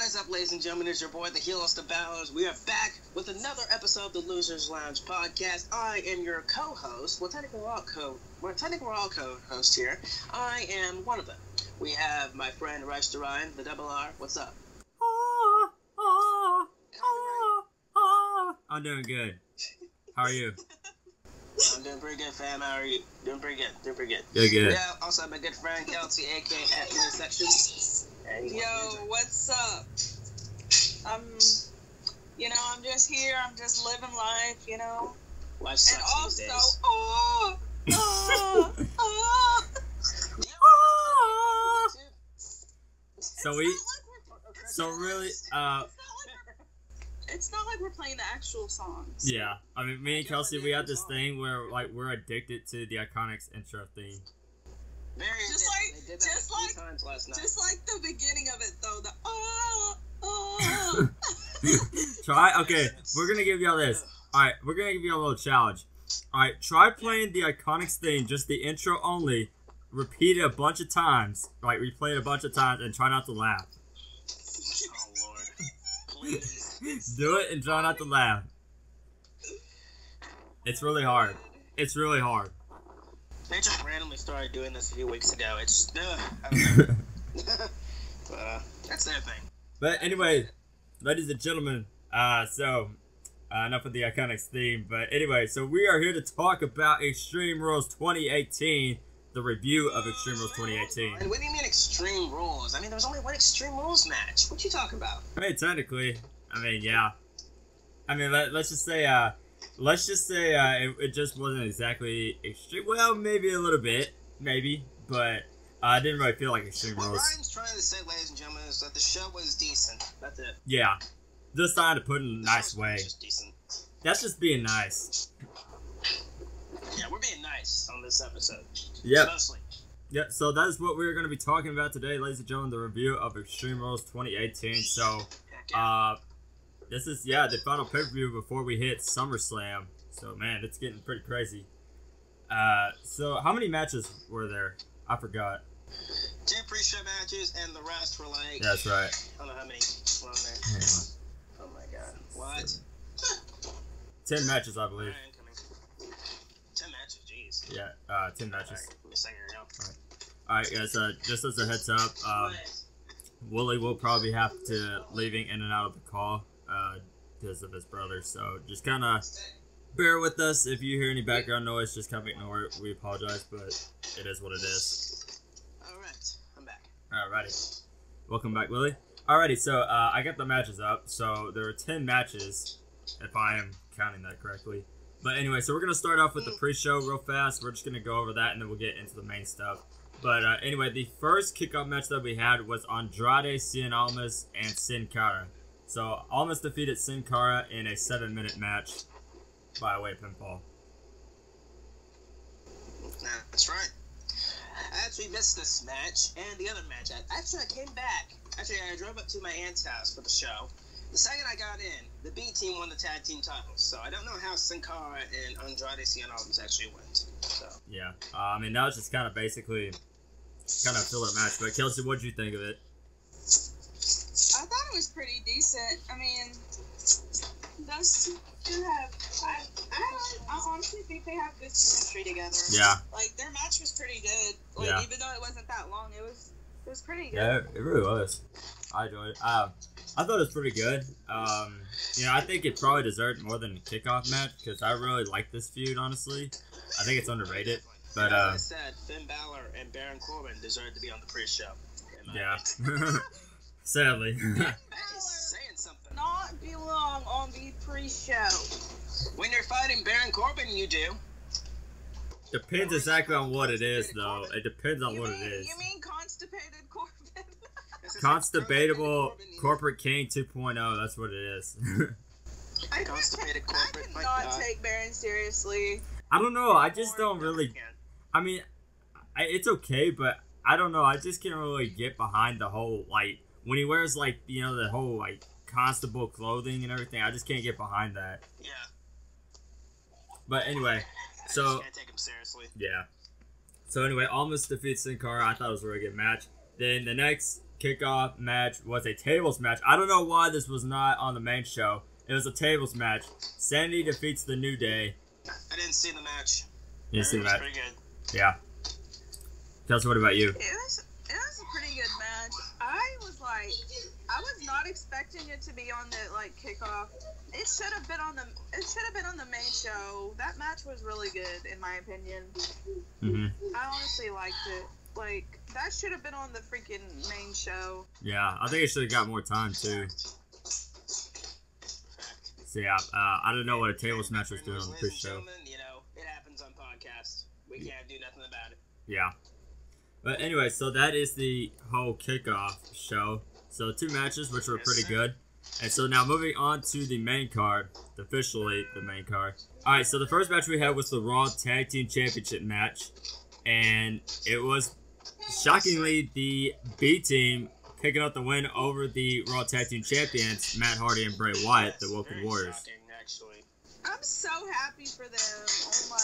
What is up, ladies and gentlemen? It's your boy, the Healers, the Balors. We are back with another episode of the Losers Lounge podcast. I am your co-host. Well, technically we're all co-hosts here. I am one of them. We have my friend Ryan, the Double R. What's up? I'm doing good. How are you? I'm doing pretty good, fam. How are you? Doing pretty good. Good. Good. Yeah, also have my good friend KELSEY, aka at Intersection. Yo, what's up? I'm just here. I'm just living life, you know. Life sucks and these days. also, it's not like we're playing the actual songs. Yeah, I mean, me and KELSEY, we have this thing where like we're addicted to the Iconics intro theme. Just like the beginning of it though. Okay, we're gonna give y'all this. Alright, we're gonna give y'all a little challenge. Alright, try playing the Iconics theme, just the intro only. Repeat it a bunch of times. Like, replay it a bunch of times and try not to laugh. Oh, Lord. Please. Do it and try not to laugh. It's really hard. It's really hard. They just randomly started doing this a few weeks ago. It's I don't know. That's their thing. But anyway, ladies and gentlemen, enough of the Iconics theme. But anyway, so we are here to talk about Extreme Rules 2018, the review of Extreme Rules 2018. And what do you mean Extreme Rules? I mean, there was only one Extreme Rules match. What you talking about? I mean, technically, yeah. I mean, let's just say it just wasn't exactly extreme. Well, maybe a little bit, but I didn't really feel like Extreme Rules. What Ryan's trying to say, ladies and gentlemen, is that the show was decent. That's it. Yeah, just trying to put it in a nice way. Just decent. That's just being nice. Yeah, we're being nice on this episode. Yeah. Mostly. Yeah, so that is what we're going to be talking about today, ladies and gentlemen, the review of Extreme Rules 2018. So, this is, the final pay-per-view before we hit SummerSlam. So, man, it's getting pretty crazy. So, how many matches were there? I forgot. 2 pre-show matches, and the rest were like... That's right. I don't know how many were on there. Oh, my God. What? 10 matches, I believe. 10 matches, jeez. Yeah, 10 matches. Alright, give me a second here, Alright, guys, just as a heads up, Willie will probably have to leaving in and out of the call because of his brother, so just kind of bear with us. If you hear any background noise, just kind of ignore it. We apologize, but it is what it is. Alright, I'm back. Alrighty. Welcome back, Willie. Alrighty, so I got the matches up. So there were 10 matches, if I am counting that correctly. But anyway, so we're going to start off with the pre-show real fast. We're just going to go over that, and then we'll get into the main stuff. But anyway, the first kickoff match that we had was Andrade Cien Almas and Sin Cara. So Almas defeated Sin Cara in a 7-minute match by way of pinfall. That's right. I actually missed this match and the other match. I came back. Actually, I drove up to my aunt's house for the show. The second I got in, the B team won the tag team titles. So I don't know how Sin Cara and Andrade Cien Almas actually went. So. Yeah. I mean, that was just kind of basically kind of filler match. But KELSEY, what did you think of it? I thought it was pretty decent. I mean, those two have... I honestly think they have good chemistry together. Yeah. Like, their match was pretty good. Like, even though it wasn't that long, it was pretty good. Yeah, it really was. I enjoyed it. I thought it was pretty good. I think it probably deserved more than a kickoff match because I really like this feud, honestly. I think it's underrated. But, like I said, Finn Balor and Baron Corbin deserve to be on the pre-show. Yeah. Sadly. That is saying something. Not belong on the pre-show. When you're fighting Baron Corbin, you do. Depends exactly on what it is, though. It depends on what it is. You mean constipated Corbin? Constibatable Corporate Kane 2.0. That's what it is. Constipated corporate. I cannot take Baron seriously. I don't know. I just don't really. I mean, it's okay, but I don't know. I just can't really get behind the whole, like, when he wears, like, the whole, like, constable clothing and everything. I just can't get behind that. Yeah. But anyway, so. I can't take him seriously. Yeah. So anyway, Almas defeats Sin Cara. I thought it was a really good match. Then the next kickoff match was a tables match. I don't know why this was not on the main show. It was a tables match. Sanity defeats the New Day. I didn't see the match. You didn't see the match? Pretty good. Yeah. Kelsey, what about you? It was a pretty good match. I was not expecting it to be on the kickoff. It should have been on the main show. That match was really good in my opinion. I honestly liked it. That should have been on the freaking main show. Yeah, I think it should have got more time too. So yeah, I don't know what a tables match was doing on the pre-show. You know, it happens on podcasts. We can't do nothing about it. Yeah. But anyway, so that is the whole kickoff show. So 2 matches, which were pretty good. And so now moving on to the main card, officially the main card. Alright, so the first match we had was the Raw Tag Team Championship match. And it was, shockingly, the B Team picking up the win over the Raw Tag Team Champions, Matt Hardy and Bray Wyatt, the Woken Warriors. Shocking, actually. I'm so happy for them. Oh my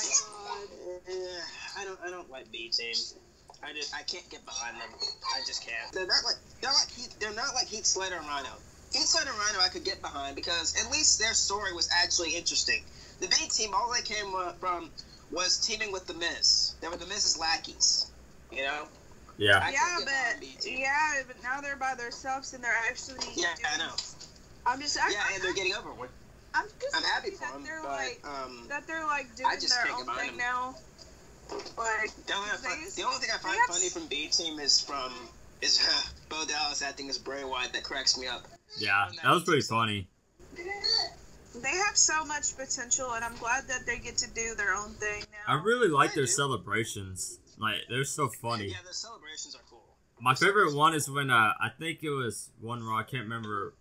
god. I don't like B Team. I can't get behind them. I just can't. They're not like Heath Slater and Rhino. Heath Slater and Rhino I could get behind because at least their story was actually interesting. The B Team, all they came from was teaming with The Miz. They were The Miz's lackeys. You know? Yeah. But now they're by themselves and they're actually. Yeah, I know. And they're getting over it. I'm happy for them, that they're doing their own thing now. The only thing I find funny from B Team is Bo Dallas acting as Bray Wyatt. That cracks me up. Yeah, that was pretty funny. They have so much potential, and I'm glad that they get to do their own thing now. I really like their celebrations. They're so funny. Yeah, the celebrations are cool. My favorite one is when I think it was one Raw. I can't remember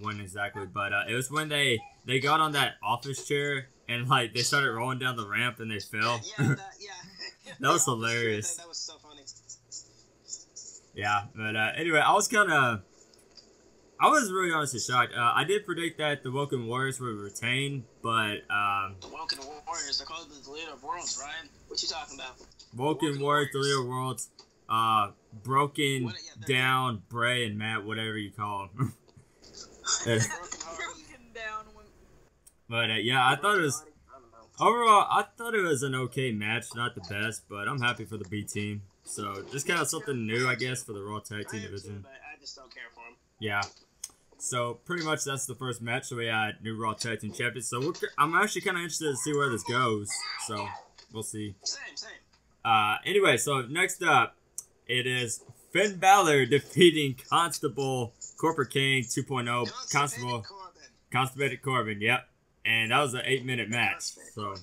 when exactly, but it was when they got on that office chair and they started rolling down the ramp and they fell. Yeah, that was hilarious. That was so funny. Yeah, but anyway, I was really honestly shocked. I did predict that the Woken Warriors would retain, but the Woken Warriors, they're called the Leader of Worlds, Ryan. What you talking about? Woken Warriors, the Leader of Worlds, broken down Bray and Matt, whatever you call them. Broken down. But yeah, I thought it was overall. I thought it was an okay match, not the best, but I'm happy for the B Team. So just kind of something new, I guess, for the Raw Tag Team division. But I just don't care for them. Yeah. So pretty much that's the first match. So we had new Raw Tag Team Champions. So I'm actually kind of interested to see where this goes. So we'll see. Same. Anyway, so next up, it is Finn Balor defeating Constable Corporate King 2.0. Constipated Corbin. Yep. And that was an 8-minute match. So,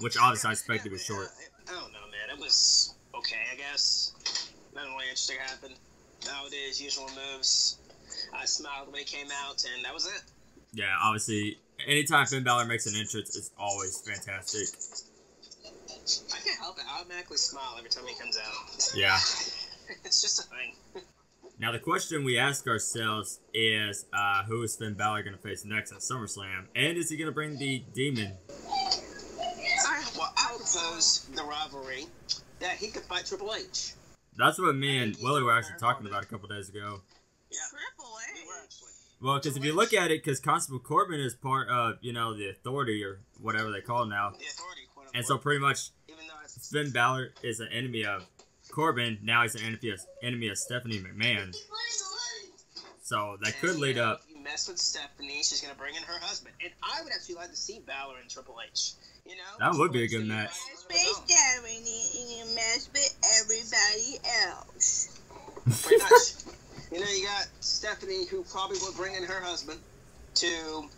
which obviously I expected was short. I don't know, man. It was okay, I guess. Nothing really interesting happened. Nowadays, usual moves. I smiled when he came out, and that was it. Yeah, obviously, anytime Finn Balor makes an entrance, it's always fantastic. I can't help it. I automatically smile every time he comes out. Yeah. It's just a thing. Now, the question we ask ourselves is, who is Finn Balor going to face next at SummerSlam? And is he going to bring the Demon? I propose the rivalry that he could fight Triple H. That's what me and Willie were actually talking about a couple days ago. Yeah. Triple H? Well, because if you look at it, because Constable Corbin is part of, the Authority or whatever they call him now. The Authority, quote unquote. And so pretty much Finn Balor is an enemy of Corbin. Now he's an enemy of Stephanie McMahon. So that could lead up. You mess with Stephanie, she's going to bring in her husband. And I would actually like to see Balor and Triple H. That would be a good match. And you mess with everybody else. Pretty much. You got Stephanie, who probably will bring in her husband to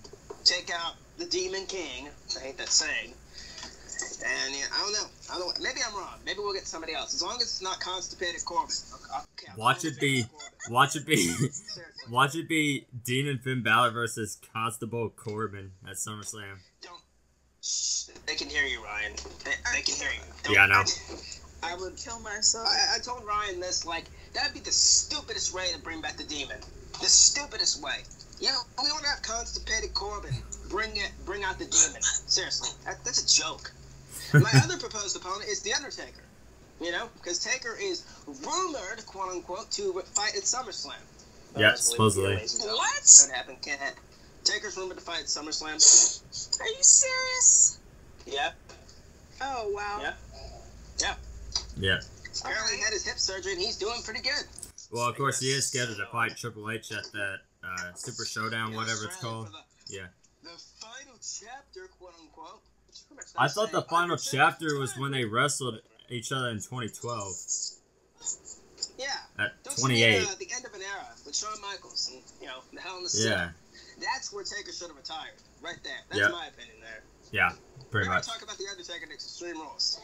take out the Demon King. I hate that saying. And I don't know. Maybe I'm wrong. Maybe we'll get somebody else. As long as it's not Constipated Corbin. Okay, watch it be Dean and Finn Balor versus Constable Corbin at SummerSlam. Shh. They can hear you, Ryan. They can hear you. Yeah, I know. I would kill myself. I told Ryan this, that'd be the stupidest way to bring back the Demon. The stupidest way. We want to have Constipated Corbin. Bring out the Demon. Seriously, that's a joke. My other proposed opponent is The Undertaker. You know, because Taker is rumored, quote unquote, to fight at SummerSlam. Yeah, supposedly. What? Can't happen. Can't happen. Taker's rumored to fight at SummerSlam. Are you serious? Yeah. Oh, wow. Yeah. Yeah. Yeah. Apparently he had his hip surgery and he's doing pretty good. Well, of course, he is scheduled to fight Triple H at that Super Showdown, whatever it's called. Yeah. The final chapter, quote unquote. I thought the final chapter was when they wrestled each other in 2012. Yeah. At Don't 28. you mean, the end of an era with Shawn Michaels and, you know, the Hell in the Cell. Yeah. That's where Taker should have retired. Right there. That's my opinion there. Yeah, pretty We're much. going to talk about the Undertaker next Extreme Rules.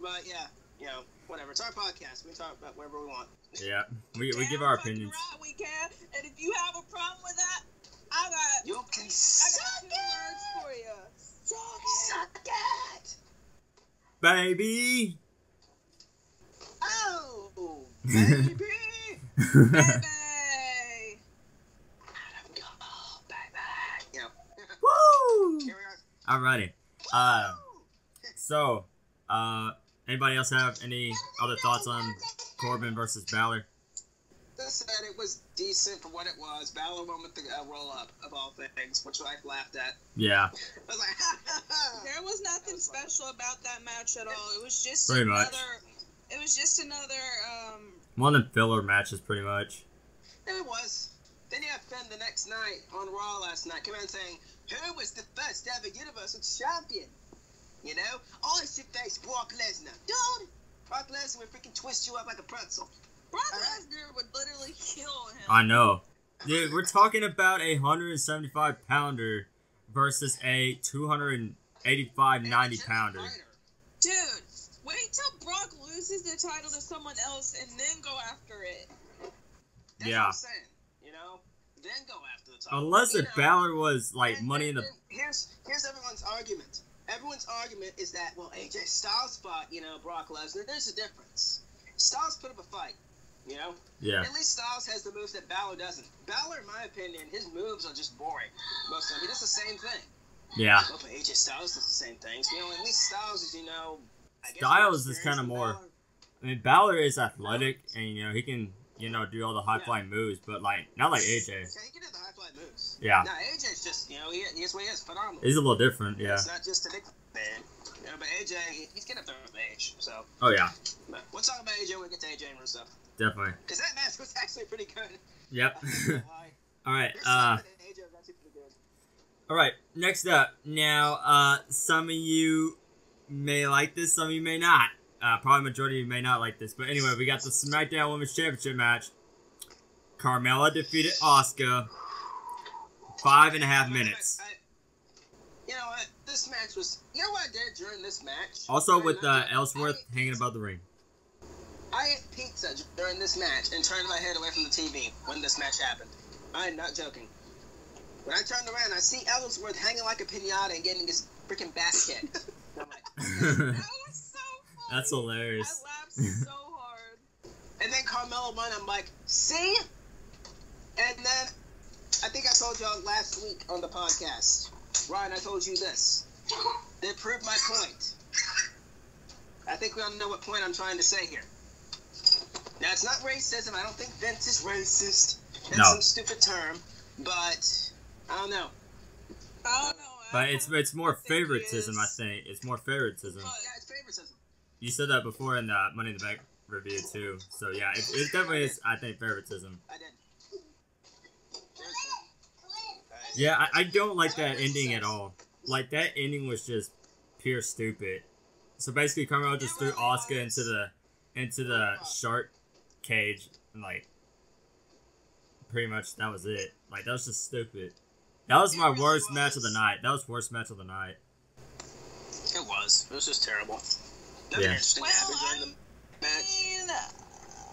But, yeah, you know, whatever. It's our podcast. We can talk about whatever we want. Yeah, we give our opinions. Right, we can. And if you have a problem with that, I got You can I suck got 2 words for you. Suck it! Baby! Oh! Baby! Baby. You know. Woo! Here we are. Alrighty. So, anybody else have any other thoughts on Corbin versus Balor? They said it was decent for what it was. Balor won with the roll-up, of all things, which I laughed at. Yeah. I was like, ha ha ha! There was nothing special about that match at all. It was just Pretty another. much. It was just another. One of them filler matches, pretty much. It was. Then you have Finn the next night on Raw last night come out saying, who was the first ever Universal Champion? You know? I should face Brock Lesnar. Dude! Brock Lesnar would freaking twist you up like a pretzel. Brock Lesnar would literally kill him. I know. Dude, we're talking about a 175-pounder versus a 285, 90-pounder. Dude, wait till Brock loses the title to someone else and then go after it. That's Yeah. what I'm saying. You know? Then go after the title. Unless You if know, Balor was, like, money in the... Here's everyone's argument. Everyone's argument is that, well, AJ Styles fought, you know, Brock Lesnar. There's a difference. Styles put up a fight, you know? Yeah. At least Styles has the moves that Balor doesn't. Balor, in my opinion, his moves are just boring. Most of the time. He does the same thing. Yeah. Well, but AJ Styles does the same things. You know, at least Styles is, you know... I guess Styles is kind of more more... experienced I mean, Balor is athletic, and, you know, he can, you know, do all the high-flying moves, but, like, not like AJ. than Balor. Yeah, he can do the high-fly moves. Yeah. Now, AJ's just, you know, he is what he is. Phenomenal. He's a little different, yeah. It's not just a big man. You know, but AJ, he's getting up there with age, so... Oh, yeah. But we'll talk about AJ when we get to AJ and Rusev. Definitely. Because that match was actually pretty good. Yep. Why? Alright, Rusev and AJ was actually pretty good. alright, next up. Now, some of you may like this, some of you may not. Probably majority of you may not like this. But anyway, we got the SmackDown Women's Championship match. Carmella defeated Asuka. 5.5 minutes. You know what? This match was... You know what I did during this match? Also with Ellsworth hanging above the ring. I ate pizza during this match and turned my head away from the TV when this match happened. I'm not joking. When I turned around, I see Ellsworth hanging like a piñata and getting his freaking back kicked. I'm like, That was so funny. That's hilarious. I laughed so hard. and then Carmella won. I'm like, see? And then I think I told y'all last week on the podcast. Ryan, I told you this. They proved my point. I think we all know what point I'm trying to say here. Now, it's not racism. I don't think Vince is racist. That's some stupid term. But, I don't know. I don't know. But it's more favoritism, I think. It's more favoritism. Yeah, it's favoritism. You said that before in the Money in the Bank review, too. So, yeah, it definitely is, I think, favoritism. I did. Yeah, I don't like that ending at all. Like, that ending was just pure stupid. So, basically, Carmella just threw Asuka into the shark cage, and, like, pretty much that was it. Like, that was just stupid. That was my worst match of the night. That was worst match of the night. It was. It was just terrible. Nothing interesting happened during the match.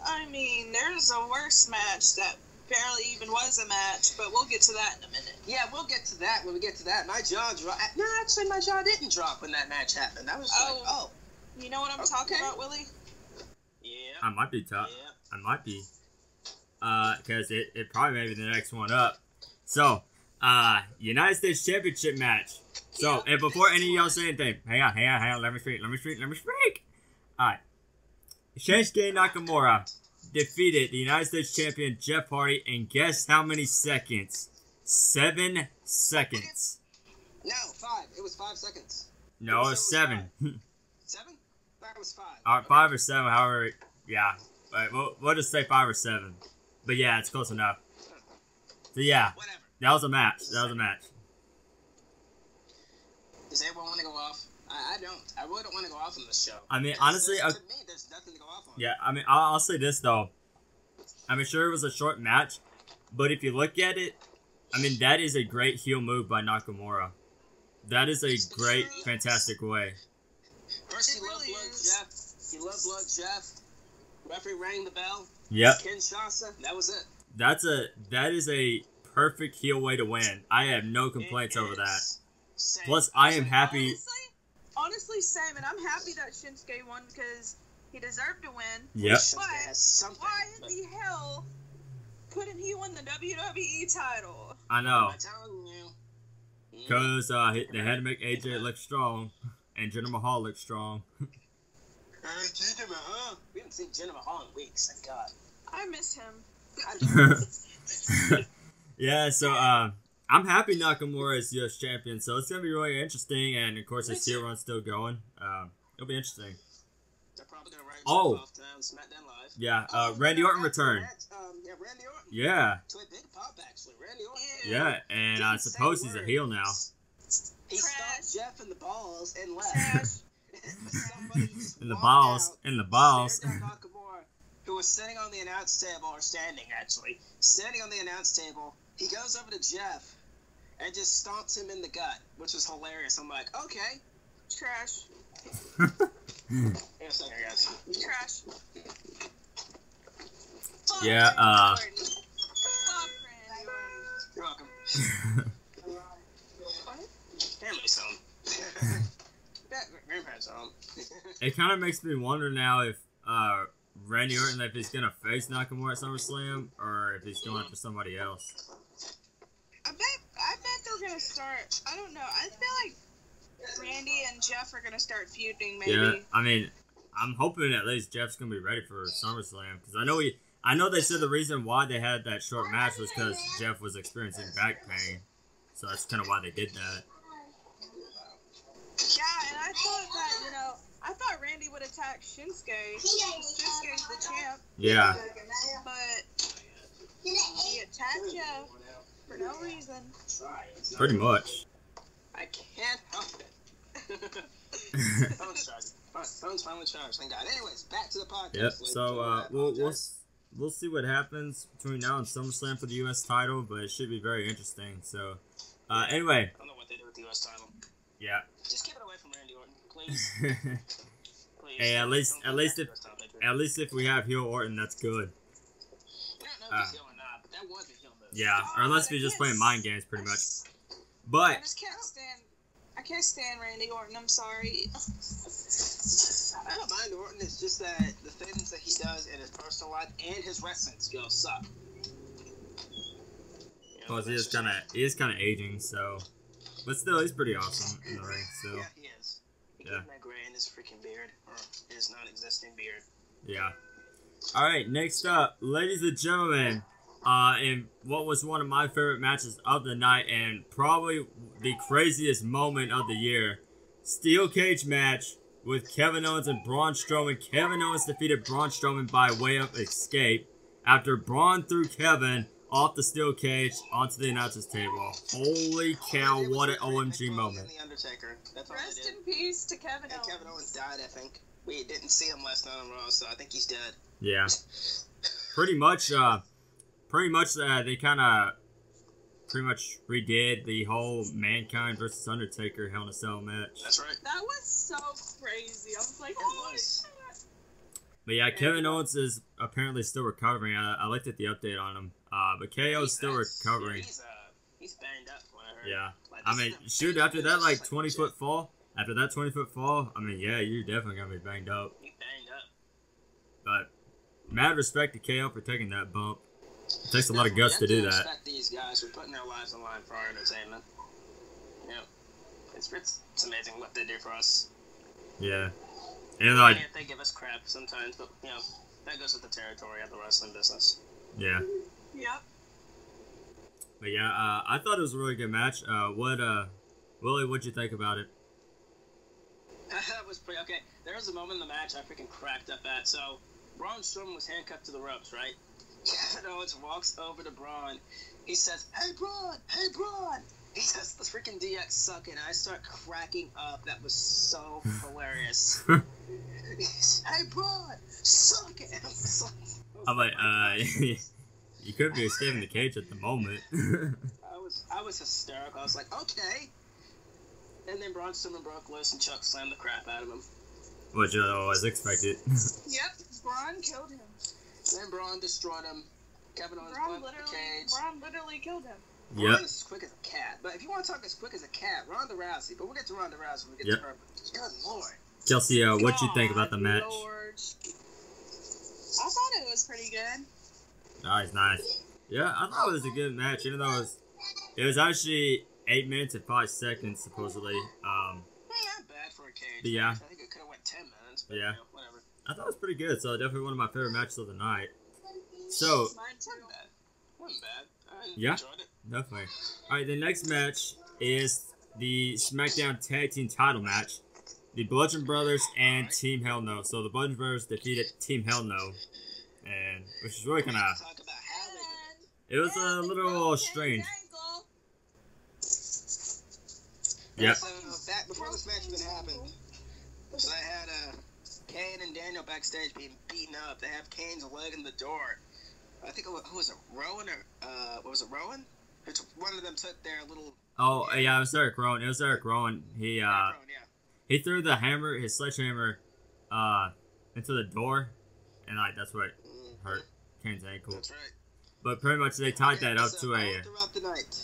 I mean, there's a worse match that barely even was a match, but we'll get to that in a minute. Yeah, we'll get to that when we get to that. My jaw dropped. No, actually, my jaw didn't drop when that match happened. I was like, oh. You know what I'm talking about, Willie? Yeah. I might be tough. Yeah. I might be. Because it probably may be the next one up. So, United States Championship match. So, and before any of y'all say anything, hang on, let me speak. Alright. Shinsuke Nakamura defeated the United States Champion Jeff Hardy in guess how many seconds? 7 seconds. No, 5. It was 5 seconds. No, it was 7. 7? That was 5. Alright, 5 or 7, however, yeah. But we'll just say 5 or 7. But yeah, it's close enough. So yeah, Whatever. that was a match. That was a match. Does anyone want to go off? I don't. I really don't want to go off on this show. I mean, honestly, to me, there's nothing to go off on. yeah, I mean, I'll say this though. I mean, sure, it was a short match, but if you look at it, I mean, that is a great heel move by Nakamura. That is a great, fantastic way. First, he loved Blood Jeff. He loved Blood Jeff. Referee rang the bell. Yep. Kinshasa. That was it. That is a perfect heel way to win. I have no complaints over that. Same. Plus, I am happy. Honestly, same, and I'm happy that Shinsuke won because he deserved to win. Yep. But why in the hell couldn't he win the WWE title? I know. I'm telling you. Because they had to make AJ look strong, and Jinder Mahal look strong. Jinder Mahal. We haven't seen Jinder Mahal in weeks. Thank God. I miss him. Yeah, so I'm happy Nakamura is US champion, so it's gonna be really interesting, and of course his heel run's still going. It'll be interesting. They're probably gonna write Oh, SmackDown Live. yeah, Randy Orton returned. Yeah, Randy Orton. Yeah, To a big pop actually, Randy Orton. yeah, and I suppose he's a heel now. He Trash. stopped Jeff in the balls and left. Somebody just In the walked balls, out, in the balls. stared at Nakamura, who was sitting on the announce table, or standing actually, standing on the announce table. He goes over to Jeff and just stomps him in the gut, which was hilarious. I'm like, okay. Trash. Here's here, guys. Trash. Yeah, Fuck Randy Orton. You're welcome. Family's home. Grandparents are home. It kind of makes me wonder now if Randy Orton, if he's gonna face Nakamura at SummerSlam, or if he's going after somebody else. I bet they're gonna start. I don't know. I feel like Randy and Jeff are gonna start feuding. Maybe. Yeah, I mean, I'm hoping at least Jeff's gonna be ready for SummerSlam, because I know they said the reason why they had that short match was because Jeff was experiencing back pain, so that's kind of why they did that. Yeah, and I thought Randy would attack Shinsuke. Shinsuke's the champ. Yeah. But he attacked Jeff for no reason. Pretty much. I can't help it. Phone's charged. Phone's finally charged. Thank God. Anyways, back to the podcast. Yep. So we'll see what happens between now and SummerSlam for the U.S. title, but it should be very interesting. So anyway. I don't know what they do with the U.S. title. Yeah. Just keep it away from Randy Orton, please. Please. Hey, at least if we have heel Orton, that's good. I don't know if he's heel or not, but that was a heel move. Yeah, or unless we're just playing mind games, pretty much. But I can't stand Randy Orton. I'm sorry. I don't mind Orton. It's just that the things that he does in his personal life and his wrestling skills suck. plus he is kind of aging, so. But still, he's pretty awesome in the ring. Still. Yeah, he is. He got that gray in his freaking beard, or his non-existing beard. Yeah. All right, next up, ladies and gentlemen, in what was one of my favorite matches of the night and probably the craziest moment of the year, steel cage match with Kevin Owens and Braun Strowman. Kevin Owens defeated Braun Strowman by way of escape after Braun threw Kevin off the steel cage onto the announcer's table. Holy cow, what an OMG moment. Rest in peace to Kevin Owens. Kevin Owens died, I think. We didn't see him last night on Raw, so I think he's dead. Yeah. Pretty much they kind of redid the whole Mankind versus Undertaker Hell in a Cell match. That's right. That was so crazy. I was like, oh my God. But yeah, Kevin Owens is apparently still recovering. I looked at the update on him. But KO's still recovering. Yeah, he's banged up, what I heard. Yeah. Like, I mean, shoot, after that, 20-foot fall, I mean, yeah, you're definitely going to be banged up. He banged up. But mad respect to KO for taking that bump. It takes a lot of guts to do that. Respect these guys for putting their lives on the line for our entertainment. You know, it's amazing what they do for us. Yeah. And like, yeah, they give us crap sometimes, but you know that goes with the territory of the wrestling business. Yeah. Yep. But yeah, I thought it was a really good match. Willie, what'd you think about it? That was pretty okay. There was a moment in the match I freaking cracked up at. So, Braun Strowman was handcuffed to the ropes, right? Kevin Owens walks over to Braun. He says, "Hey, Braun! Hey, Braun!" He says, "The freaking DX suck," and I start cracking up. That was so hilarious. "Hey, Braun! Suck it!" I'm like, you could be escaping the cage at the moment. I was hysterical. I was like, okay. And then Braun Strowman broke loose and Chuck slammed the crap out of him. Which I always expected. Yep, Braun killed him. Then Braun destroyed him. Kevin Owens Braun put the cage. Braun literally killed him. Yep. Braun is as quick as a cat. But if you want to talk as quick as a cat, Ronda Rousey. But we'll get to Ronda Rousey when we get to her. Good Lord. Kelsey, what'd you think about the match? Lord. I thought it was pretty good. Nice. Yeah, I thought it was a good match, even though it was actually 8 minutes and 5 seconds, supposedly. Not bad for a cage. Yeah. I think it could have went 10 minutes, but yeah. You know, whatever. I thought it was pretty good, so definitely one of my favorite matches of the night. So, Mine too. Wasn't bad. I yeah, enjoyed it. definitely. Alright, the next match is the SmackDown Tag Team title match. The Bludgeon Brothers and Team Hell No. So the Bludgeon Brothers defeated Team Hell No. And, which is really kind of... Talk about how they It was a little strange. Yep. So back before this match even happened, so they had Kane and Daniel backstage being beaten up. They have Kane's leg in the door. I think who was it, Rowan or what was it, Rowan? One of them took their little. Oh yeah, it was Eric Rowan. It was Eric Rowan. He Rowan, yeah. he threw the hammer, his sledgehammer, into the door, and like that's what hurt Kane's ankle. That's right. But pretty much they tied that up to all a. throughout the night.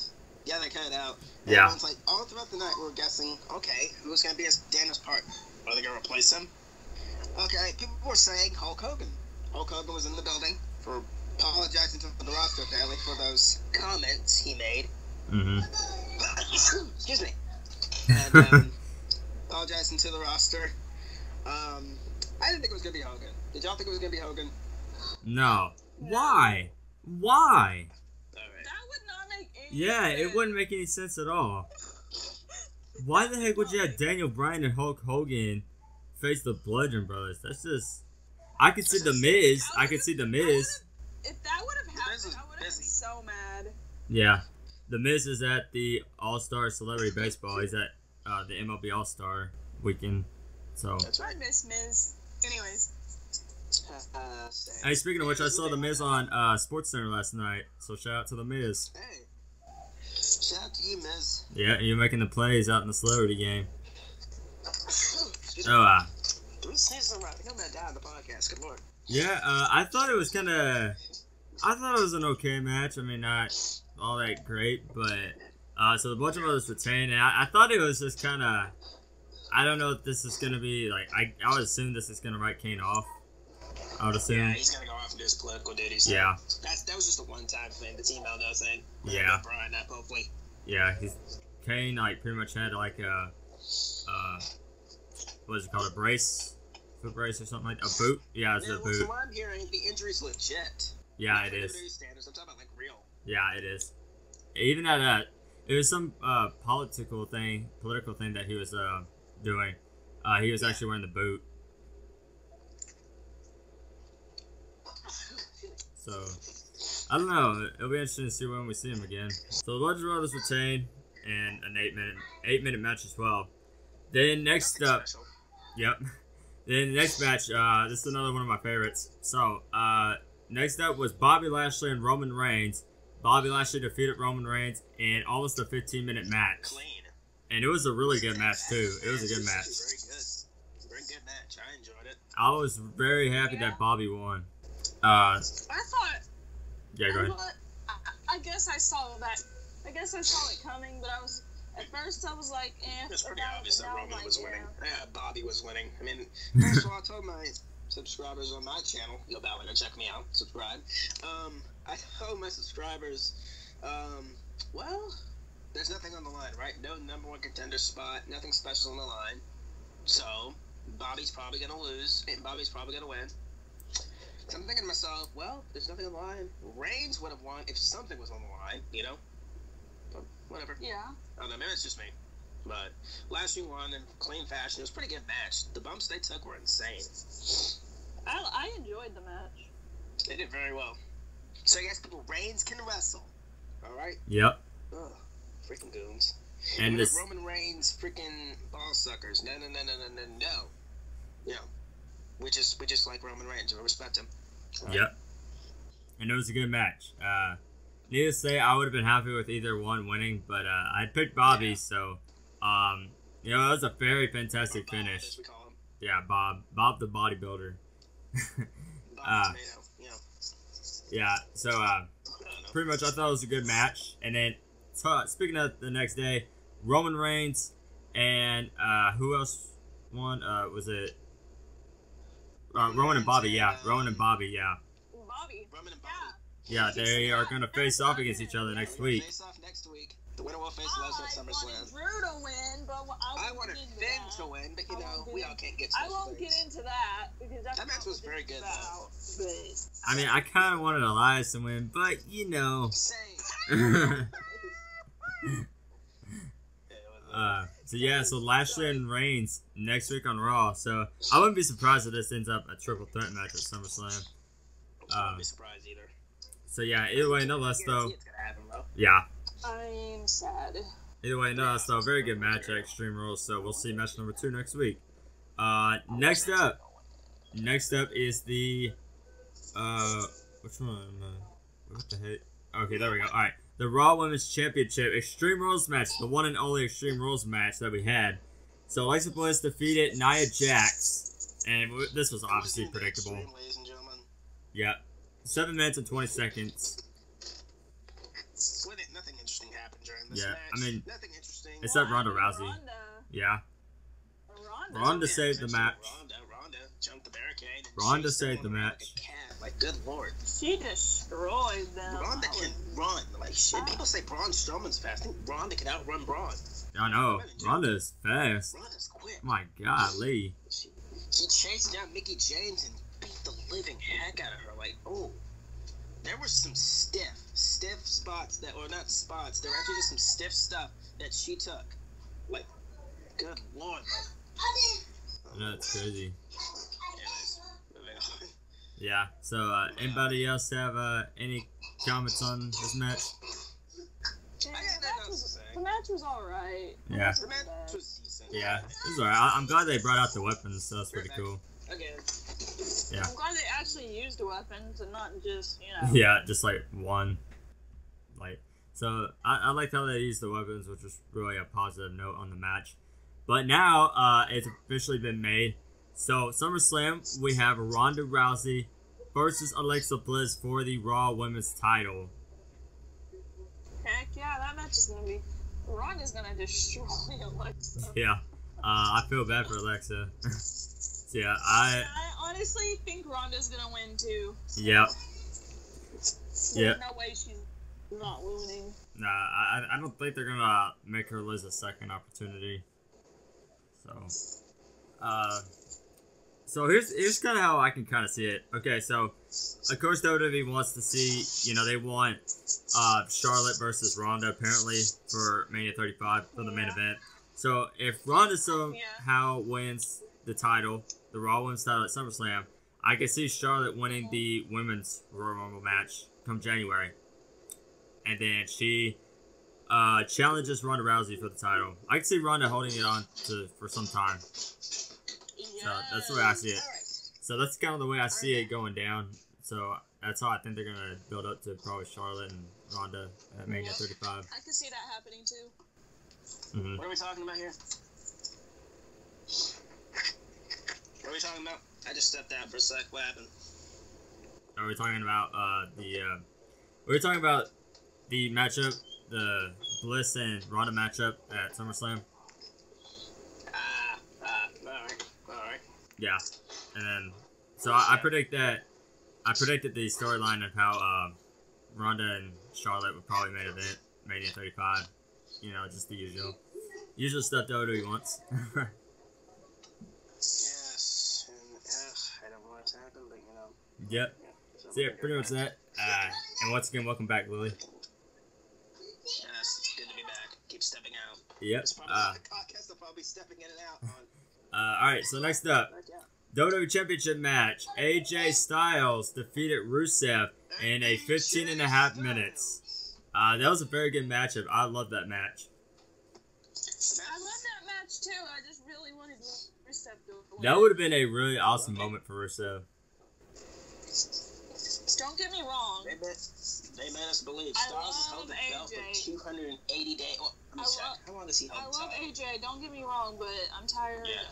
Yeah, they cut it out. Yeah. Everyone's like, all throughout the night, we were guessing, okay, who's going to be Daniel's partner? Are they going to replace him? Okay, people were saying Hulk Hogan. Hulk Hogan was in the building for apologizing to the roster, apparently, for those comments he made. Mm-hmm. Excuse me. And apologizing to the roster. I didn't think it was going to be Hogan. Did y'all think it was going to be Hogan? No. Why? Why? That would not make any Yeah, sense. it wouldn't make any sense at all. Why the heck would you have Daniel Bryan and Hulk Hogan face the Bludgeon Brothers? That's just... I could see The Miz. I could see The Miz. If that would have happened, Miz is I would have been busy. so mad. Yeah. The Miz is at the All-Star Celebrity Baseball. He's at the MLB All-Star weekend. So... That's I right. miss Miz. Anyways. Hey, speaking of which, I saw The Miz on SportsCenter last night. So shout out to The Miz. Hey. Shout out to you, Miz. Yeah, you're making the plays out in the celebrity game. Excuse me. Oh, 3 seasons in a row. I think I'm going to die on the podcast. Good Lord. yeah, I thought it was kind of... I thought it was an okay match. I mean, not all that great, but... so the Bludgeon Brothers retained, and I thought it was just kind of... I don't know if this is going to be, like... I would assume this is going to write Kane off. I would assume. Yeah, he's going to go off and do his political duties. Yeah. That was just a one-time thing, the Team Elno thing. Yeah. Bryan up, hopefully. Yeah, Kane, like, pretty much had, like, a... what is it called? A brace? Foot brace or something like that? A boot? Yeah, it's a From boot. what I'm hearing, the injury's legit. Yeah, it Not is. WWE standards, I'm talking about, like, real. Yeah, it is. Even at that, it was some political thing that he was doing. He was actually wearing the boot. So, I don't know. It'll be interesting to see when we see him again. So, the Bludgeon Brothers retained and an 8-minute match as well. Then next Nothing up, special. yep. Then the next match, this is another one of my favorites. So, next up was Bobby Lashley and Roman Reigns. Bobby Lashley defeated Roman Reigns in almost a 15-minute match. Clean. And it was a really good match, too. It was a good match. Very good. Very good match. I enjoyed it. I was very happy that Bobby won. I thought. Yeah, go ahead. I guess I saw that. I guess I saw it coming, but I was. At first, I was like, eh. It's pretty but obvious that now I'm Roman like, was yeah. winning. Yeah, Bobby was winning. I mean, first of all, I told my subscribers on my channel, you'll about to check me out, subscribe. I told my subscribers, well, there's nothing on the line, right? No number one contender spot, nothing special on the line. So, Bobby's probably going to lose, and Bobby's probably going to win. So I'm thinking to myself, well, there's nothing on the line. Reigns would have won if something was on the line, you know? But whatever. Yeah. I don't know, maybe it's just me. But Lashley won in clean fashion. It was a pretty good match. The bumps they took were insane. I enjoyed the match. They did very well. So I guess people, Reigns can wrestle. All right? Yep. Ugh, freaking goons. And this Roman Reigns, freaking ball suckers. No. You know, we just like Roman Reigns. We respect him. Right? Yep. And it was a good match. Needless to say, I would have been happy with either one winning, but I picked Bobby, Yeah. so you know, it was a very fantastic Bob, finish. as we call him. Yeah, Bob the bodybuilder. Bob Tomato. Yeah. Yeah, so I don't know. pretty much I thought it was a good match. And then speaking of the next day, Roman Reigns and who else won? Was it Roman and Bobby? Yeah, Roman and Bobby. Yeah, Bobby. Roman and Bobby. yeah, they are gonna face off against each other next week. Face off next week. The winner will face Lesnar at I wanted SummerSlam. Drew to win, but I wanted Finn to win, but you know, we all can't get to I those won't get things. into that because that's That match not was what very this is good, about, but I mean, I kind of wanted Elias to win, but you know. Same. So Lashley and Reigns next week on Raw. So I wouldn't be surprised if this ends up a triple threat match at SummerSlam. I wouldn't be surprised either. So yeah, either way, no less I though. guarantee it's gonna happen, though. Yeah. I'm sad. Either way, no less though. Very good match at Extreme Rules. So we'll see match number 2 next week. Next up is the which one? What the heck? Okay, there we go. All right. The Raw Women's Championship Extreme Rules match, the one and only Extreme Rules match that we had. So Alexa Bliss defeated Nia Jax, and this was obviously predictable. Ladies and gentlemen. Yep. 7 minutes and 20 seconds. Nothing interesting happened during this Yeah, match. I mean, Nothing interesting. except Ronda Rousey. Yeah. Ronda saved the match. Ronda jumped the barricade. And Ronda chased saved the someone match. Like a cat. Like, good lord. She destroyed them. Ronda can run. Like, shit. People say Braun Strowman's fast. I think Ronda can outrun Braun. I know. Ronda is fast. Ronda's quick. My golly. She chased down Mickie James and beat the living heck out of her. Like, oh. There were some stiff spots that, or not spots, there were actually just some stiff stuff that she took. Like, good lord. That's crazy. Anyways, moving on. Yeah. So, anybody else have any comments on this match? Yeah, the match was alright. Yeah. The match was decent. Yeah. It was alright. I'm glad they brought out the weapons, so that's pretty cool. Again. Yeah. I'm glad they actually used weapons and not just, you know. Yeah, just like one. Like, so I liked how they used the weapons, which was really a positive note on the match. But now it's officially been made. So SummerSlam, we have Ronda Rousey versus Alexa Bliss for the Raw Women's title. Heck yeah, that match is gonna be. Ronda's gonna destroy Alexa. Yeah, I feel bad for Alexa. So yeah, I honestly think Ronda's gonna win too. Yep. There's Yep. no way she's not winning. Nah, I don't think they're gonna make her lose a second opportunity. So here's kind of how I can kind of see it. Okay, so of course WWE wants to see, you know, they want Charlotte versus Ronda apparently for Mania 35 for the main event. So if Ronda somehow wins the title, the Raw Women's title at SummerSlam, I can see Charlotte winning the Women's Royal Rumble match come January, and then she challenges Ronda Rousey for the title. I can see Ronda holding it on for some time. So that's the way I see it. So that's kind of the way I see it going down. So that's how I think they're gonna build up to probably Charlotte and Ronda at Mania 35. I can see that happening too. Mm-hmm. What are we talking about here? What are we talking about? I just stepped out for a sec. What happened? Are we talking about we're talking about the matchup, the Bliss and Ronda matchup at SummerSlam? Alright. Yeah. And then so I predicted the storyline of how Ronda and Charlotte would probably main event Mania 35. You know, just the usual stuff WWE wants. Yes, and I don't want it to happen, but you know. Yep. So yeah, pretty much that. And once again, welcome back, Willie. Yes, it's good to be back. Keep stepping out. Yep. It's probably the podcast will probably stepping in and out on. Alright, so next up, WWE Championship match. AJ Styles defeated Rusev in a 15.5 minutes. That was a very good matchup. I love that match. I love that match too. I just really wanted Rusev to win. That would have been a really awesome moment for Rusev. Don't get me wrong. They made us believe I Styles has held love the belt for AJ. 280 days. Well, how long does he hold I the love title? AJ. Don't get me wrong, but I'm tired. Yeah.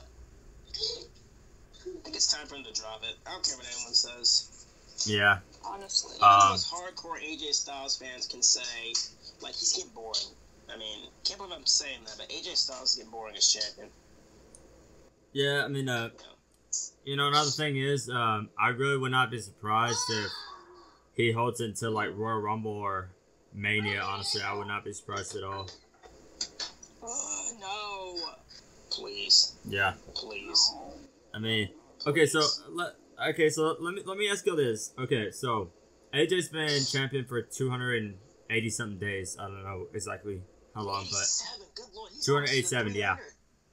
I think it's time for him to drop it. I don't care what anyone says. Yeah. Honestly. Most hardcore AJ Styles fans can say, like, he's getting boring. I mean, can't believe I'm saying that, but AJ Styles is getting boring as champion. Yeah, I mean, you know, another thing is, I really would not be surprised if he holds it until, like, Royal Rumble or Mania, honestly. I would not be surprised at all. Oh, no. Please. Yeah. Please. I mean, okay, so let me ask you this. Okay, so AJ's been champion for 280 something days. I don't know exactly how long, but Good Lord, he's 287, yeah.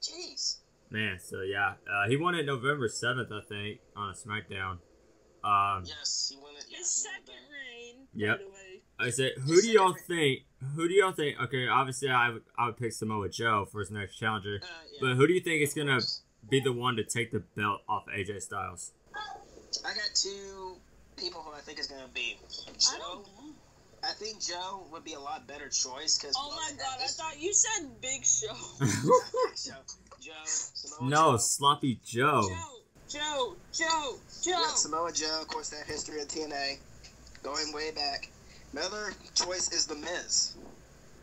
Jeez. Man, so yeah, he won it November 7th, I think, on a SmackDown. Yes, he won it. Yeah, His second reign. Yep. By the way. I said, who do y'all think? Okay, obviously I would pick Samoa Joe for his next challenger, yeah. but who do you think is gonna be the one to take the belt off AJ Styles? I got two people who I think is gonna be I don't know. I think Joe would be a lot better choice because. Oh my God! I thought you said Big Show. Joe, Samoa No, Joe. Sloppy Joe. Joe. Yeah, Samoa Joe, of course, that history of TNA, going way back. Another choice is The Miz.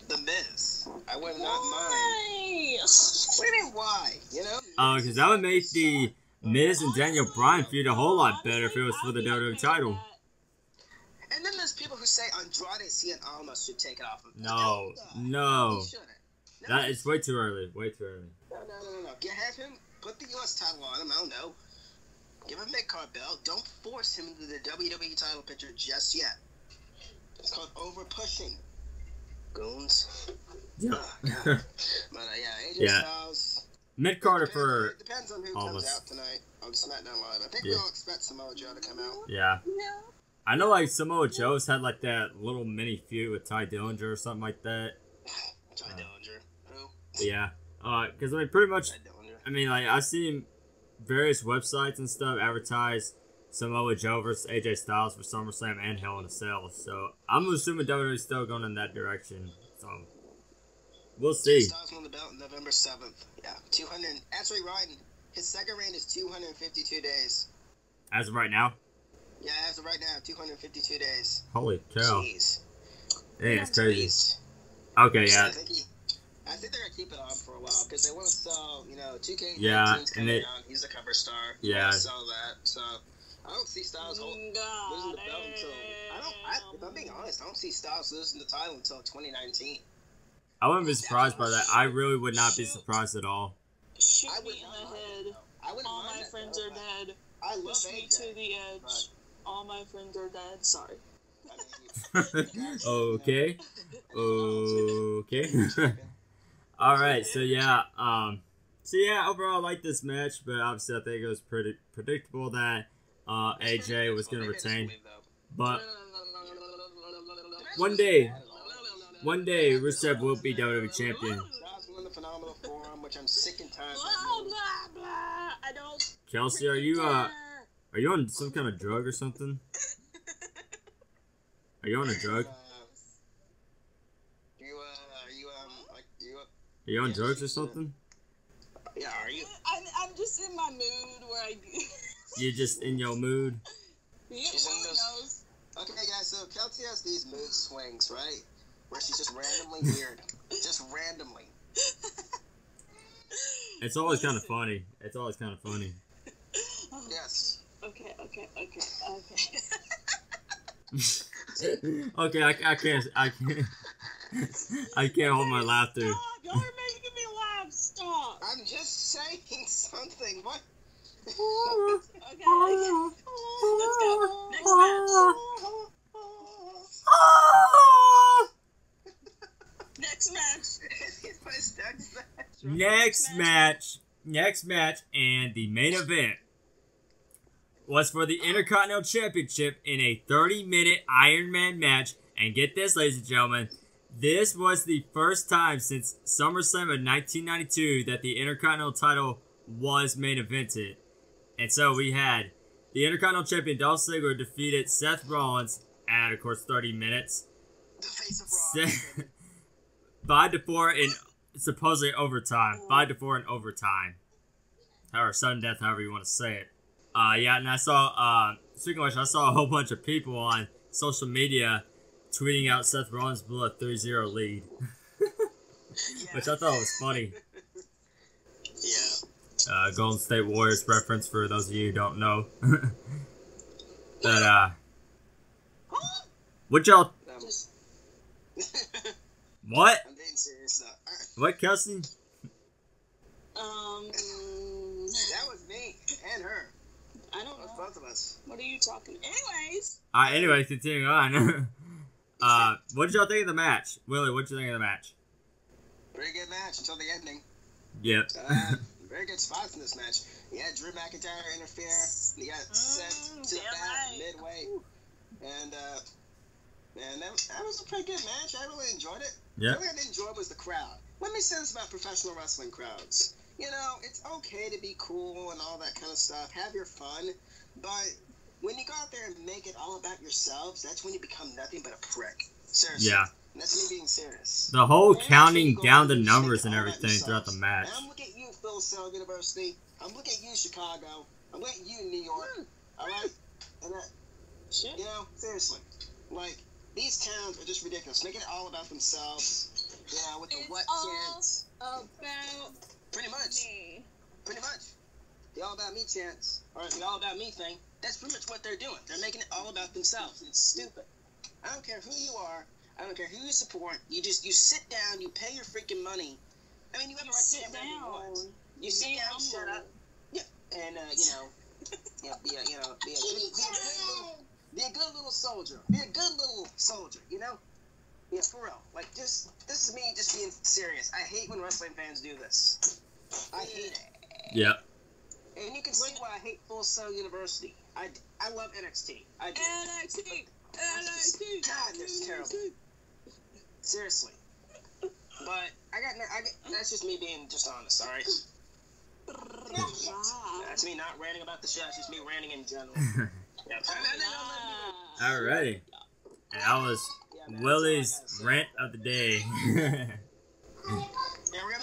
The Miz. I would not mind. Why? What do you mean, why? You know? Because that would make the Miz and Daniel Bryan feud a whole lot better if it was for the WWE title. And then there's people who say Andrade Cien Almas should take it off him. No. He shouldn't. No. That is way too early. Way too early. No. Have him put the U.S. title on him. I don't know. Give him a mid-card belt. Don't force him into the WWE title picture just yet. It's called over-pushing. Goons. Yeah. But AJ Styles. Mid-Carter for It depends on who Almas. comes out tonight on SmackDown Live. I think we all expect Samoa Joe to come out. Yeah. Yeah. I know, like, Samoa Joe's had, like, that little mini feud with Ty Dillinger or something like that. Ty Dillinger. Who? Yeah. Because, I mean, pretty much, Ty Dillinger. I mean, like, I've seen various websites and stuff advertise Samoa Joe versus AJ Styles for SummerSlam and Hell in a Cell. So, I'm assuming WWE's still going in that direction. So, we'll see. Styles won the belt November 7th. Yeah. 200. Actually, Ryan, his second reign is 252 days. As of right now? Yeah, as of right now, 252 days. Holy cow. Jeez. Dang, it's crazy. Jeez. Okay, yeah. I think they're going to keep it on for a while because they want to sell, 2K19's Yeah, and coming out. He's a cover star. Yeah. They want to sell that. So, I don't see Styles losing the belt until... if I'm being honest, I don't see Styles losing the title until 2019. I wouldn't be surprised by that. I really would not be surprised at all. Shoot I me would in not the mind head. I wouldn't All mind my that, friends though, are but dead. I love Push me AJ. to the edge. All my friends are dead. Sorry. Okay. Alright, so yeah, overall I like this match, but obviously I think it was pretty predictable that AJ was going to retain. But one day Rusev will be WWE champion. Styles won the Phenomenal Forum, which I'm sick and tired Blah of. blah blah. I don't. Kelsey, are you on some kind of drug or something? Are you on a drug? Are you on drugs or something? Yeah, are you? I'm just in my mood where I. You're just in your mood? Yeah, She's in who those- knows? Okay, guys, so Kelsey has these mood swings, right? Where she's just randomly weird. Just randomly. It's always kind of funny. Yes. Okay. Okay, I can't hold my laughter. Stop! Y'all are making me laugh. Stop. I'm just saying something. What? Okay. Let's go. Next match. Next match, and the main event was for the Intercontinental Championship in a 30-minute Iron Man match. And get this, ladies and gentlemen, this was the first time since SummerSlam of 1992 that the Intercontinental title was main evented. And so we had the Intercontinental Champion Dolph Ziggler defeated Seth Rollins at, of course, 30 minutes. The face of Braun. 5-4 in supposedly overtime. 5-4 in overtime. Or sudden death, however you want to say it. Yeah, and I saw, speaking of which, I saw a whole bunch of people on social media tweeting out Seth Rollins blew a 3-0 lead. Which I thought was funny. Yeah. Golden State Warriors reference for those of you who don't know. But, what y'all... What? I'm being serious though. What, Kelsey? That was me and her. I don't know. Both of us. What are you talking? Anyways. Anyway, continuing on. What did y'all think of the match? Willie, what did you think of the match? Very good match until the ending. Yep. Very good spots in this match. You had Drew McIntyre interfere. You got Seth to the back midway. And, man, that was a pretty good match. I really enjoyed it. Yeah. The only thing I didn't enjoy was the crowd. Let me say this about professional wrestling crowds. You know, it's okay to be cool and all that kind of stuff. Have your fun. But when you go out there and make it all about yourselves, that's when you become nothing but a prick. Seriously. Yeah. And that's me being serious. The whole counting down the numbers and everything throughout the match. And I'm looking at you, Phil Sell University. I'm looking at you, Chicago. I'm looking at you, New York. All right? And Shit. you know, seriously. Like, these towns are just ridiculous. Making it all about themselves. You know, with the what chants. About Pretty much. me. Pretty much. The all about me chants. Or the all about me thing. That's pretty much what they're doing. They're making it all about themselves. It's stupid. I don't care who you are. I don't care who you support. You sit down. You pay your freaking money. I mean, you have a right to Sit whatever you want. down. You sit down, shut up. Yeah. And, you know, be a good little soldier. Be a good little soldier, you know? Yeah, for real. Like, this is me just being serious. I hate when wrestling fans do this. I hate it. Yep. And you can see why I hate Full Sail University. I love NXT. I do. NXT. God, that's terrible. Seriously. But that's just me being just honest, alright? That's me not ranting about the show. That's just me ranting in general. Alrighty. And that was Willie's rant of the day.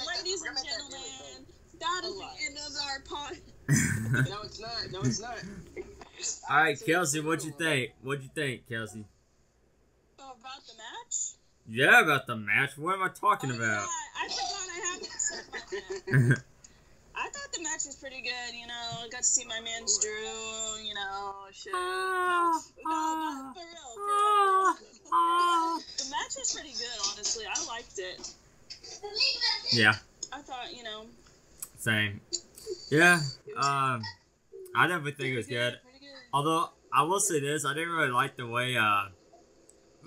Ladies and gentlemen, that is the end of our pod. No, it's not. No, it's not. Alright, Kelsey, what'd you think? What'd you think, Kelsey? About the match? Yeah, about the match. What am I talking about? Yeah, I forgot I haven't said about that. I thought the match was pretty good, you know. I got to see my man's Drew, you know, shit. No, for real. The match was pretty good, honestly. I liked it. Yeah. I thought, you know. Same. Yeah. I definitely think it was good. Pretty good. Although, I will say this, I didn't really like the way,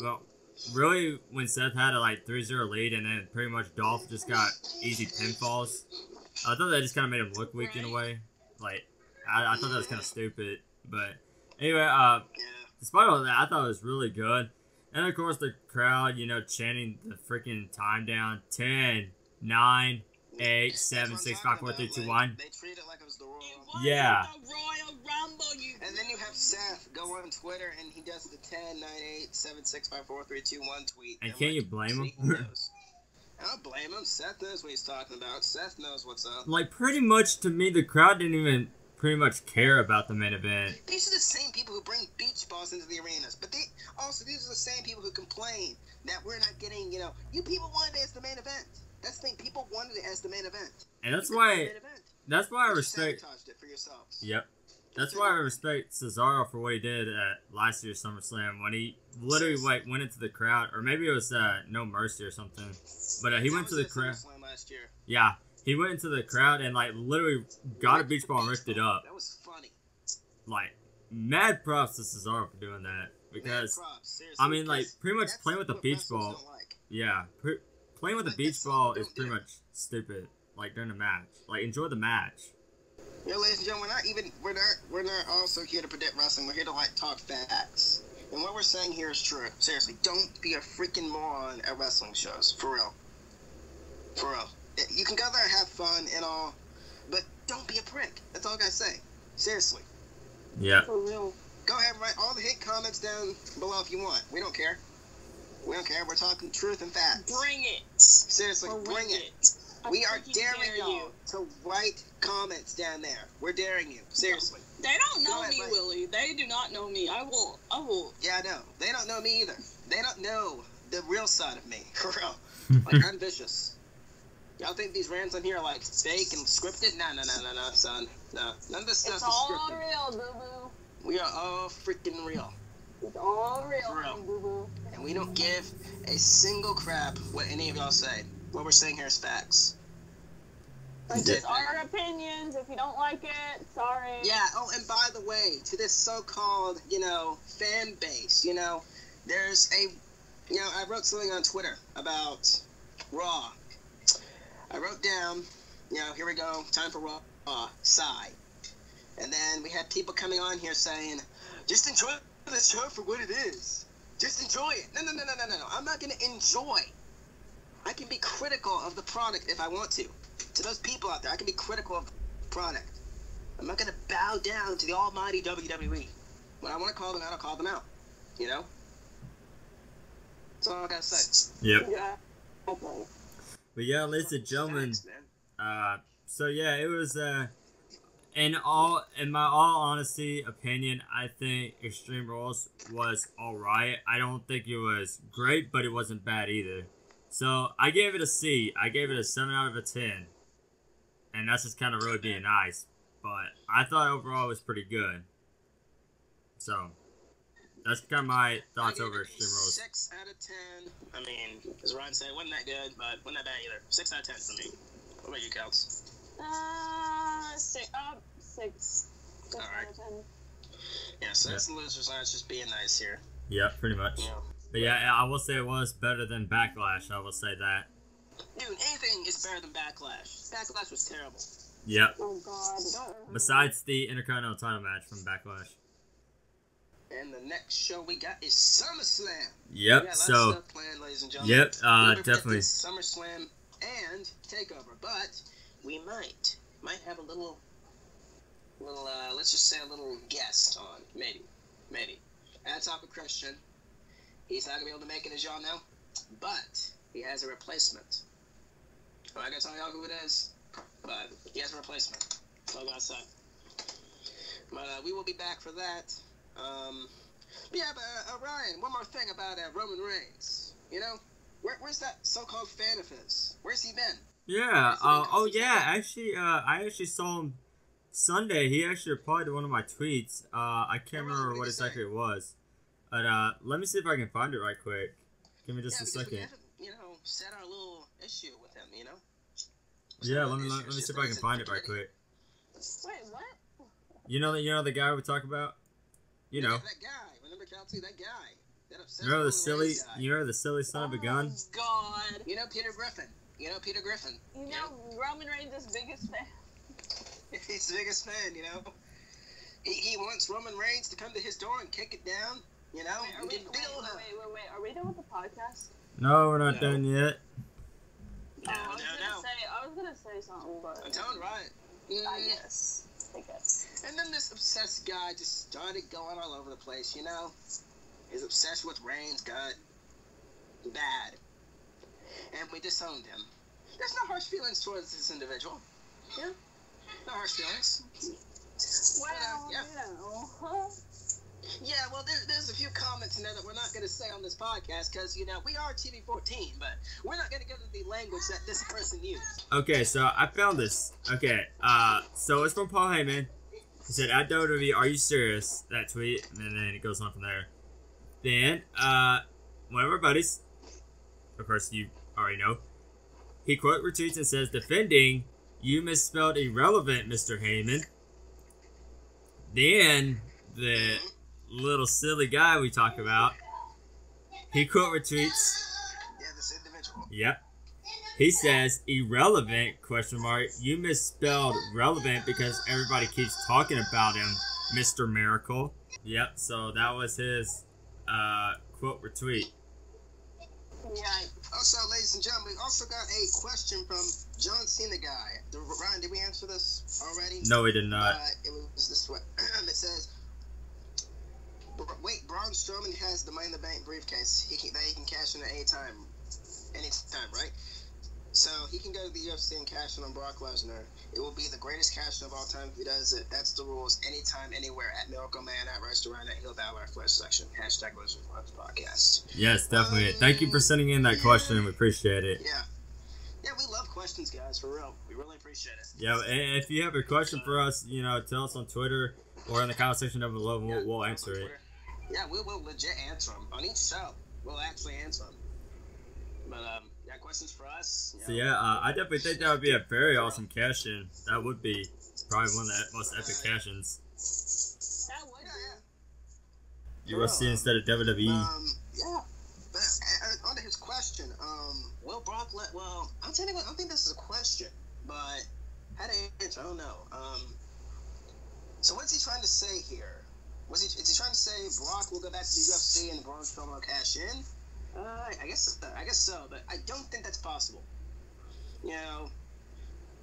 well, really, when Seth had a, 3-0 lead, and then pretty much Dolph just got easy pinfalls. I thought that just kind of made him look weak in a way. Like, I thought that was kind of stupid. But, anyway, despite all that, I thought it was really good. And, of course, the crowd, you know, chanting the freaking time down. 10, 9, 8, 7, 6, 5, 4, 3, 2, 1. They treat it like it was the Royal Rumble. Yeah. The Royal Rumble, you. And then you have Seth go on Twitter and he does the 10, 9, 8, 7, 6, 5, 4, 3, 2, 1 tweet. And can't you blame him? I don't blame him. Seth knows what he's talking about. Seth knows what's up. Like, pretty much, to me, the crowd didn't even pretty much care about the main event. These are the same people who bring beach balls into the arenas. But these are the same people who complain that we're not getting, you people wanted it as the main event. That's the thing. People wanted it as the main event. And that's why I respect... sabotaged it for yourselves. Yep. That's why I respect Cesaro for what he did at last year's SummerSlam when he literally went into the crowd, or maybe it was No Mercy or something. But he went to the crowd. Last year. Yeah, he went into the crowd and like literally got a beach ball and ripped it up. That was funny. Like, mad props to Cesaro for doing that, because I mean, like, pretty much playing with the beach ball. Yeah, playing with the beach ball is pretty much stupid. Like during the match, like enjoy the match. Yeah, ladies and gentlemen, we're not also here to predict wrestling. We're here to like talk facts. And what we're saying here is true. Seriously, don't be a freaking moron at wrestling shows. For real. For real. You can go there and have fun and all, but don't be a prick. That's all I gotta say. Seriously. Yeah. For real. Go ahead and write all the hate comments down below if you want. We don't care. We don't care. We're talking truth and facts. Bring it. Seriously, bring it. We are daring you to write comments down there. We're daring you. Seriously. They don't know me, Willie. They do not know me. I will. Yeah, I know. They don't know me either. They don't know the real side of me. For real. Like, I'm vicious. Y'all think these rants on here are, like, fake and scripted? No, son. No. None of this stuff is scripted. It's all real, boo-boo. We are all freaking real. It's all real, For real. boo-boo. And we don't give a single crap what any of y'all say. What we're saying here is facts. It's just our opinions. If you don't like it, sorry. Yeah, oh, and by the way, to this so-called, fan base, there's I wrote something on Twitter about Raw. I wrote down, here we go, time for Raw, sigh. And then we had people coming on here saying, just enjoy the show for what it is. Just enjoy it. No. I'm not going to enjoy. I can be critical of the product if I want to. To those people out there, I can be critical of the product. I'm not going to bow down to the almighty WWE. When I want to call them out, I'll call them out. That's all I got to say. Yep. Yeah. Okay. But yeah, ladies and gentlemen, so yeah, it was, in my honest opinion, I think Extreme Rules was alright. I don't think it was great, but it wasn't bad either. So, I gave it a C. I gave it a 7 out of 10. And that's just kind of really being nice. But I thought overall it was pretty good. So, that's kind of my thoughts over Extreme Rules. 6 out of 10. I mean, as Ryan said, it wasn't that good, but wasn't that bad either. 6 out of 10 for me. What about you, Kels? 6. All right. 10. Yeah, so that's the loser's line. It's just being nice here. Yeah, pretty much. Yeah. But yeah, I will say it was better than Backlash. I will say that. Dude, anything is better than Backlash. Backlash was terrible. Yep. Oh, God. Besides the Intercontinental title match from Backlash. And the next show we got is SummerSlam. Yep, we got so... lots of stuff planned, ladies and gentlemen. Yep, definitely. SummerSlam and TakeOver. But we might have a little, let's just say a little guest on. Maybe. At top of Christian. He's not going to be able to make it, as y'all know, but he has a replacement. I'm not going to tell y'all who it is, but he has a replacement. So I'm going to say. But we will be back for that. Ryan, one more thing about Roman Reigns. Where's that so-called fan of his? Where's he been? Yeah, actually, I actually saw him Sunday. He actually replied to one of my tweets. I can't remember what exactly it was. But let me see if I can find it right quick. Give me just a second. We haven't, set our little issue with him, Yeah, let me see if I can find it right quick. Wait, what? You know the guy we talk about? Yeah, that guy. Remember, Kelsey, that guy. That obsessed You know the silly son of a gun? Oh, God. Peter Griffin. Roman Reigns' biggest fan. He's the biggest fan, He wants Roman Reigns to come to his door and kick it down. Wait, are we done with the podcast? No, we're not done yet. I was gonna say something, but I'm telling right. I guess. And then this obsessed guy just started going all over the place, His obsession with Reigns got bad. And we disowned him. There's no harsh feelings towards this individual. Yeah? No harsh feelings. Well, Yeah, well, there's a few comments in there that we're not going to say on this podcast because, we are TV-14, but we're not going to go to the language that this person used. Okay, so I found this. Okay, so it's from Paul Heyman. He said, at WWE, are you serious? That tweet, and then it goes on from there. Then, one of our buddies, of course you already know, he quote retweets and says, defending you misspelled irrelevant, Mr. Heyman. Then, the little silly guy we talk about, he quote retweets. Yeah, this individual. Yep. He says, irrelevant, question mark. You misspelled relevant because everybody keeps talking about him, Mr. Maracle. Yep, so that was his quote retweet. Yeah. Also, ladies and gentlemen, we also got a question from John Cena guy. Ryan, did we answer this already? No, we did not. It was this way. It says, wait, Braun Strowman has the Money in the Bank briefcase. He can cash in at any time, right? So he can go to the UFC and cash in on Brock Lesnar. It will be the greatest cash in of all time if he does it. That's the rules. Anytime, anywhere, at Miracle Man, at Restaurant, at Heel Balor, Flesh Section. # Lizard Podcast. Yes, definitely. Thank you for sending in that question. We appreciate it. Yeah. Yeah, we love questions, guys, for real. We really appreciate it. Yeah, and if you have a question for us, tell us on Twitter or in the comment section down below, and we'll answer it. Yeah, we will legit answer them. On each show, we'll actually answer them. But, got questions for us? So yeah, I definitely think that would be a very awesome cash-in. That would be probably one of the most epic cash-ins. That would be. UFC instead of WWE. Yeah. But on to his question, will Brock I'll tell you what, I don't think this is a question, but how to answer, I don't know. So what's he trying to say here? Is he trying to say Brock will go back to the UFC and Braun Strowman will cash in? I guess so, but I don't think that's possible.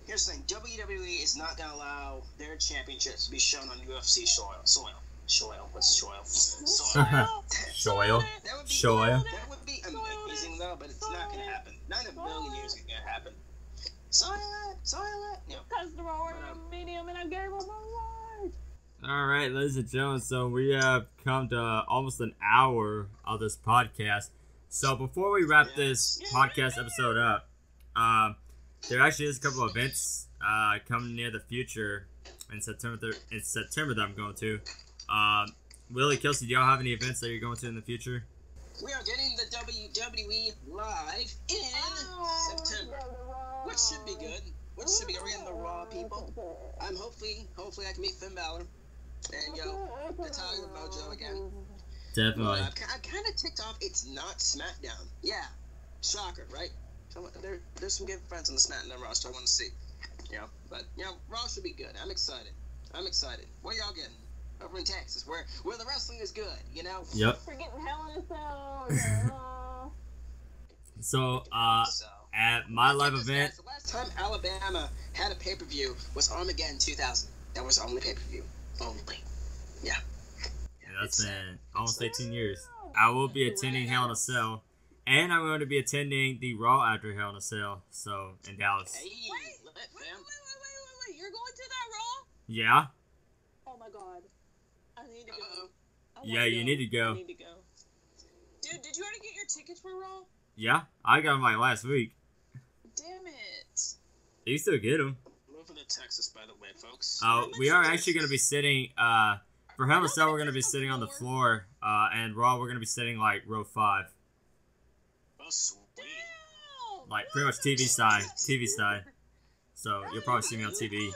Here's the thing: WWE is not going to allow their championships to be shown on UFC soil. What's soil? Soil. That would be amazing, though, but it's not going to happen. Not in a million years it's going to happen. Soil it. Because the raw medium and I gave him a word. Alright, ladies and gentlemen, so we have come to almost an hour of this podcast. So before we wrap this podcast episode up, there actually is a couple of events coming near the future in September that I'm going to. Willie, Kelsey, do y'all have any events that you're going to in the future? We are getting the WWE live in September, which should be good. We're getting the Raw people. I'm hopefully I can meet Finn Balor and the Tiger Mojo again. Definitely. I'm kind of ticked off. It's not SmackDown. Yeah, shocker, right? There's some good friends on the SmackDown roster I want to see. But Raw should be good. I'm excited. What y'all getting over in Texas, where the wrestling is good? Yep. We're getting Hell in a Cell. So at my live event, the last time Alabama had a pay-per-view was Armageddon 2000. That was the only pay-per-view. Only. Yeah. That's been almost 18 years. I will be attending Hell in a Cell, and I'm going to be attending the Raw after Hell in a Cell, so in Dallas. Hey, Wait, you're going to that Raw? Yeah? Oh my god. I need to go. Yeah, you need to go. I need to go. Dude, did you already get your tickets for Raw? Yeah, I got them like last week. Damn it. You still get them. Moving to Texas, by the way, folks. We are actually going to be sitting, for Hell in a Cell, we're going to be sitting on the floor, and Raw, we're going to be sitting like row 5. Oh, sweet. Damn. Like pretty much TV side. So you'll probably see me on TV.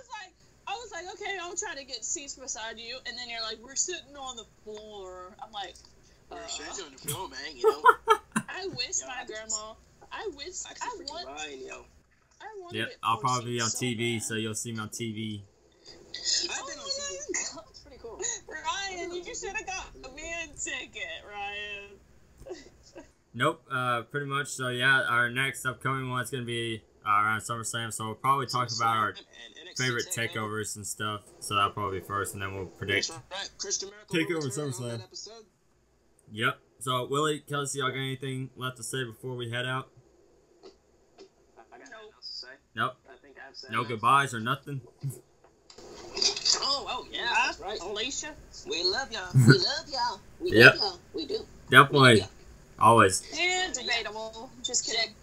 I was like, okay, I'll try to get seats beside you, and then you're like, we're sitting on the floor. I'm like, we're sitting on the floor, man. I wish my grandma. I want. Yep, I'll probably be on TV, so you'll see me on TV. I've been on TV. That's pretty cool. Ryan, you should have got me a ticket, Ryan. Nope, pretty much. So yeah, our next upcoming one is gonna be around SummerSlam. So we'll probably talk about our favorite takeovers and stuff. So that'll probably be first, and then we'll predict takeover SummerSlam. Yep. So Willie, Kelsey, y'all got anything left to say before we head out? I got nothing else to say. Nope. I think I've said no goodbyes or nothing. Oh yeah, that's right. Alicia, we love y'all. We love y'all. We love y'all. We do. Definitely. Always. Yeah, debatable. Just kidding.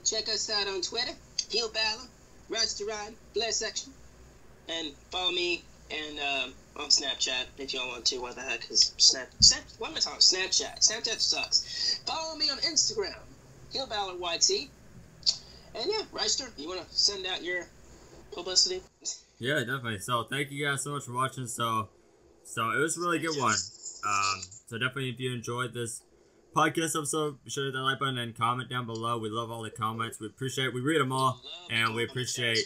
Check us out on Twitter, Heel Balor, Restaurant, Bliss Section, and follow me and on Snapchat if y'all want to. What the heck is what am I talking? Snapchat. Snapchat sucks. Follow me on Instagram, Heel Balor YT. And yeah, Reister, you want to send out your publicity. Yeah, definitely. So thank you guys so much for watching. So it was a really good one. So definitely, if you enjoyed this podcast episode, be sure to hit that like button and comment down below. We love all the comments. We appreciate. We read them all, and we appreciate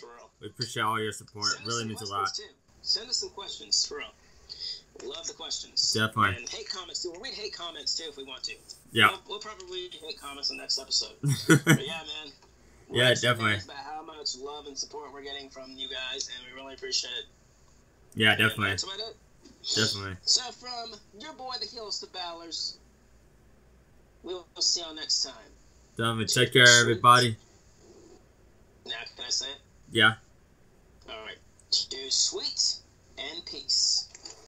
all your support. It really means a lot. Send us some questions, for real. We love the questions. Definitely. And hate comments too. We'll read hate comments too if we want to. Yeah. We'll probably read hate comments on the next episode. But yeah, man. Yeah, definitely. About how much love and support we're getting from you guys, and we really appreciate it. Yeah, definitely. That's about it. Definitely. So from your boy, the Heels to Balor's, we'll see y'all next time. Definitely. Take care, everybody. Now, can I say it? Yeah. All right. Do sweet and peace.